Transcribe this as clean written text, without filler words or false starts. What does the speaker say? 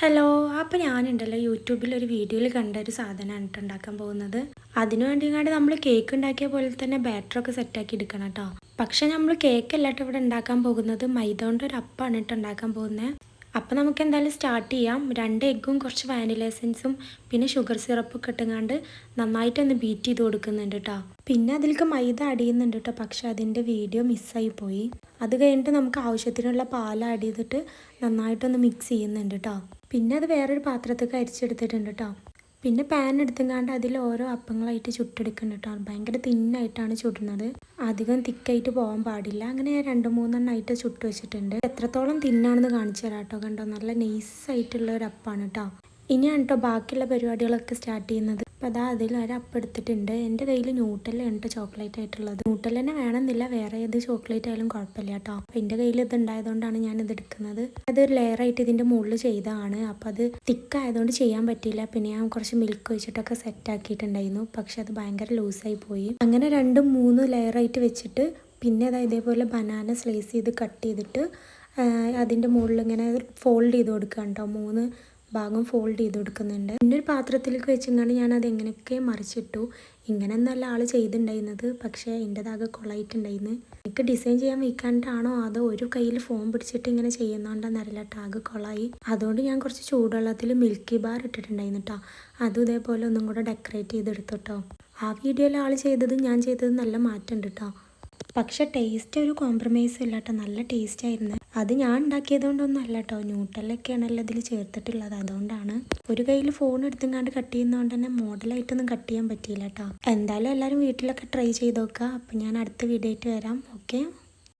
Hello, അപ്പോൾ ഞാനുണ്ടല്ലോ യൂട്യൂബിൽ ഒരു വീഡിയോയിൽ കണ്ട ഒരു സാധനമാണ് കേട്ടോ ഉണ്ടാക്കാൻ പോകുന്നത്. അതിനു വേണ്ടിങ്ങാണ്ട് നമ്മൾ കേക്ക് ഉണ്ടാക്കിയ പോലെ തന്നെ ബാറ്ററൊക്കെ സെറ്റാക്കി എടുക്കണം കേട്ടോ. പക്ഷെ നമ്മൾ കേക്ക് അല്ലാട്ടോ ഇവിടെ ഉണ്ടാക്കാൻ പോകുന്നത്, മൈദ കൊണ്ട് ഒരു അപ്പമാണ് കേട്ടോ ഉണ്ടാക്കാൻ പോകുന്നത്. അപ്പോൾ നമുക്ക് എന്തായാലും സ്റ്റാർട്ട് ചെയ്യാം. 2 എഗ്ഗും കുറച്ച് വാനില എസൻസും പിന്നെ ഷുഗർ സിറപ്പൊക്കെ ഇട്ടുങ്ങാണ്ട് നന്നായിട്ടൊന്ന് ബീറ്റ് ചെയ്ത് കൊടുക്കുന്നുണ്ട് കേട്ടോ. പിന്നെ അതിലേക്ക് മൈദ ആഡ് ചെയ്യുന്നുണ്ട് കേട്ടോ, പക്ഷെ അതിൻ്റെ വീഡിയോ മിസ്സായി പോയി. അത് കഴിഞ്ഞിട്ട് നമുക്ക് ആവശ്യത്തിനുള്ള പാൽ ആഡ് ചെയ്തിട്ട് നന്നായിട്ടൊന്ന് മിക്സ് ചെയ്യുന്നുണ്ട് കേട്ടോ. പിന്നെ അത് വേറൊരു പാത്രത്തേക്ക് അരിച്ചെടുത്തിട്ടുണ്ട് കേട്ടോ. പിന്നെ പാൻ എടുത്തുങ്ങാണ്ട് അതിൽ ഓരോ അപ്പങ്ങളായിട്ട് ചുട്ടെടുക്കുന്നുണ്ട് കേട്ടോ. ഭയങ്കര തിന്നായിട്ടാണ് ചുടുന്നത്, അധികം തിക്കായിട്ട് പോകാൻ പാടില്ല. അങ്ങനെ 2-3 എണ്ണമായിട്ട് ചുട്ട് വെച്ചിട്ടുണ്ട്. എത്രത്തോളം തിന്നാണെന്ന് കാണിച്ചു തരാം കേട്ടോ. കണ്ടോ, നല്ല നൈസായിട്ടുള്ള ഒരു അപ്പാണ് കേട്ടോ. ഇനിയാണ് കേട്ടോ ബാക്കിയുള്ള പരിപാടികളൊക്കെ സ്റ്റാർട്ട് ചെയ്യുന്നത്. അപ്പോൾ അതാ അതിൽ ഒരപ്പം എടുത്തിട്ടുണ്ട്. എൻ്റെ കയ്യിൽ ന്യൂട്ടല്ലാണ് കേട്ടോ ചോക്ലേറ്റ് ആയിട്ടുള്ളത്. ന്യൂട്ടൽ തന്നെ വേണമെന്നില്ല, വേറെ ഏത് ചോക്ലേറ്റ് ആയാലും കുഴപ്പമില്ല കേട്ടോ. അപ്പോൾ എൻ്റെ കയ്യിൽ ഇത് ഉണ്ടായതുകൊണ്ടാണ് ഞാനിത് എടുക്കുന്നത്. അതൊരു ലെയറായിട്ട് ഇതിൻ്റെ മുകളിൽ ചെയ്തതാണ്. അപ്പോൾ അത് തിക്കായതുകൊണ്ട് ചെയ്യാൻ പറ്റിയില്ല. പിന്നെ ഞാൻ കുറച്ച് മിൽക്ക് ഒഴിച്ചിട്ടൊക്കെ സെറ്റ് ആക്കിയിട്ടുണ്ടായിരുന്നു, പക്ഷെ അത് ഭയങ്കര ലൂസായി പോയി. അങ്ങനെ 2-3 ലെയറായിട്ട് വെച്ചിട്ട് പിന്നെ അതാ ഇതേപോലെ ബനാന സ്ലൈസ് ചെയ്ത് കട്ട് ചെയ്തിട്ട് അതിൻ്റെ മുകളിൽ ഇങ്ങനെ ഫോൾഡ് ചെയ്ത് കൊടുക്കുക കേട്ടോ. 3 ഭാഗം ഫോൾഡ് ചെയ്ത് കൊടുക്കുന്നുണ്ട്. പിന്നെ ഒരു പാത്രത്തിലേക്ക് വെച്ചിങ്ങാണ്ട് ഞാനത് എങ്ങനെയൊക്കെ മറിച്ചിട്ടു. ഇങ്ങനെ ഒന്നല്ല ആൾ ചെയ്തിട്ടുണ്ടായിരുന്നത്, പക്ഷേ എൻ്റെതാകെ കൊളായിട്ടുണ്ടായിരുന്നു. എനിക്ക് ഡിസൈൻ ചെയ്യാൻ വയ്ക്കാണ്ടാണോ അതോ ഒരു കയ്യിൽ ഫോം പിടിച്ചിട്ട് ഇങ്ങനെ ചെയ്യുന്നതുകൊണ്ടാണെന്നറിയില്ല കേട്ടോ, ആകെ കൊളായി. അതുകൊണ്ട് ഞാൻ കുറച്ച് ചൂടുവെള്ളത്തിൽ മിൽക്കി ബാർ ഇട്ടിട്ടുണ്ടായിരുന്നു കേട്ടോ. അതും ഇതേപോലെ ഒന്നും കൂടെ ഡെക്കറേറ്റ് ചെയ്തെടുത്തു കേട്ടോ. ആ വീഡിയോയിൽ ആൾ ചെയ്തതും ഞാൻ ചെയ്തതും നല്ല മാറ്റമുണ്ട് കേട്ടോ. പക്ഷെ ടേസ്റ്റ് ഒരു കോംപ്രമൈസ് ഇല്ല കേട്ടോ, നല്ല ടേസ്റ്റ് ആയിരുന്നു. അത് ഞാൻ ഉണ്ടാക്കിയത് കൊണ്ടൊന്നും അല്ല കേട്ടോ, ന്യൂട്ടലൊക്കെയാണല്ലോ ഇതിൽ ചേർത്തിട്ടുള്ളത്, അതുകൊണ്ടാണ്. ഒരു കയ്യിൽ ഫോൺ എടുത്തുങ്ങാണ്ട് കട്ട് ചെയ്യുന്നതുകൊണ്ട് തന്നെ മോഡലായിട്ടൊന്നും കട്ട് ചെയ്യാൻ പറ്റിയില്ല കേട്ടോ. എന്തായാലും എല്ലാവരും വീട്ടിലൊക്കെ ട്രൈ ചെയ്ത് നോക്കുക. അപ്പം ഞാൻ അടുത്ത വീഡിയോ ആയിട്ട് വരാം. ഓക്കെ.